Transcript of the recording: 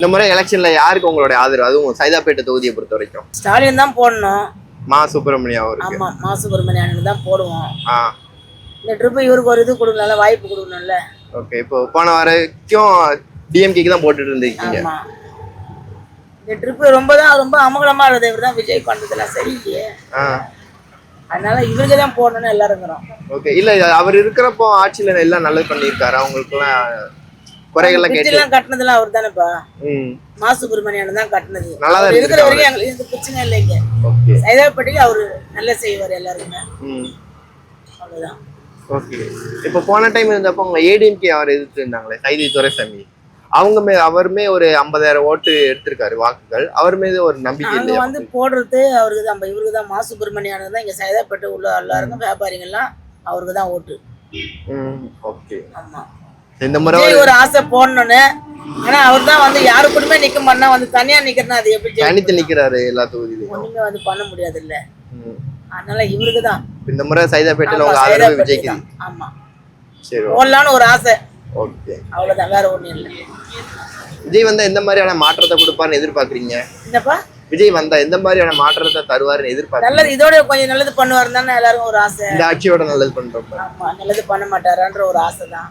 இந்த முறை எலெக்ஷன்ல யாருக்கு உங்களுடைய ஆதரவு? அதுவும் சைதாப்பேட்டை தொகுதியை பொறுத்த வரைக்கும் ஸ்டாலின் தான் போடணும். மா சுப்பிரமணியம் அவருக்கு. ஆமா, மா சுப்பிரமணியனுக்கு தான் போடுவோம். ஆ இந்த ட்ரிப் இவருக்கு ஒரு இது கொடுக்கணும்ல, வாய்ப்பு கொடுக்கணும்ல. ஓகே. இப்போ போன வரைக்கும் டிஎம்கேக்கு தான் போட்டுட்டு இருந்தீங்க. ஆமா, இந்த ட்ரிப் ரொம்ப அமங்கலமா இருந்தது. இவர் தான் விஜய் பண்றதுலாம் சரியில்லையே, அதனால இவருக்கு தான் போடணும்னு எல்லாருங்கிறோம். ஓகே. இல்ல அவர் இருக்கிறப்போ ஆட்சியில எல்லாம் நல்லது பண்ணியிருக்காரு. அவங்களுக்கு எல்லாம் குறைகள்லாம் கேட்டுலாம் கட்டினதுலாம் அவர் தானேப்பா. மா சுப்பிரமணியன் தான் கட்டினது. நல்லா இருக்கிற வரைக்கும் எங்களுக்கு எந்த பிரச்சனை இல்லைங்க. சைதாப்பேட்டைக்கு அவரு நல்லா செய்வார் எல்லாருக்குமே. அவ்வளவுதான். ஓகே. இப்போ போன டைம் இருந்தப்போ உங்க ஏடிஎம்கே அவர் எதிர்த்து இருந்தாங்களே கைதி துரைசாமி, அவருமே ஒரு 50,000 ஓட்டு எடுத்திருக்காரு வாக்குகள். அவர் மீது ஒரு நம்பிக்கை இல்லை. வந்து போடுறது அவருக்கு தான், இவருக்கு தான். மா சுப்பிரமணியனுக்கு தான். இங்க சைதாப்பேட்டை உள்ள எல்லாருக்கும் வியாபாரிகள்லாம் அவருக்கு தான் ஓட்டு. ஓகே. ஆமா, இந்த முறை ஒரு ஆசை போடணும்னு. ஆனா அவர் தான் வந்து யாரு கூடமே நிக்க மாட்டா, வந்து தனியா நிக்கிறனா அது எப்படி தனித்து நிக்கிறாரு எல்லா தொகுதியிலும். ஒண்ணுமே வந்து பண்ண முடியாது இல்ல. அதனால இவருக்கு தான் இந்த முறை சைதாப்பேட்டையில உங்க ஆதரவு விஜய்க்கு. ஆமா, சரி, போடலாம்னு ஒரு ஆசை. ஓகே, அவ்வளவுதான், வேற ஒண்ணும் இல்ல. விஜய் வந்தா எந்த மாதிரியான மாற்றத்தை கொடுப்பாருன்னு எதிர்பார்க்கறீங்க? என்னப்பா விஜய் வந்தா எந்த மாதிரியான மாற்றத்தை தருவாருன்னு எதிர்பார்க்கறீங்க? நல்லது, இதோட கொஞ்சம் நல்லது பண்ணுவாருன்னு தானே எல்லாரும் ஒரு ஆசை. இந்த ஆட்சியோட நல்லது பண்றோம். ஆமா, நல்லது பண்ண மாட்டாரான்ற ஒரு ஆசை தான்.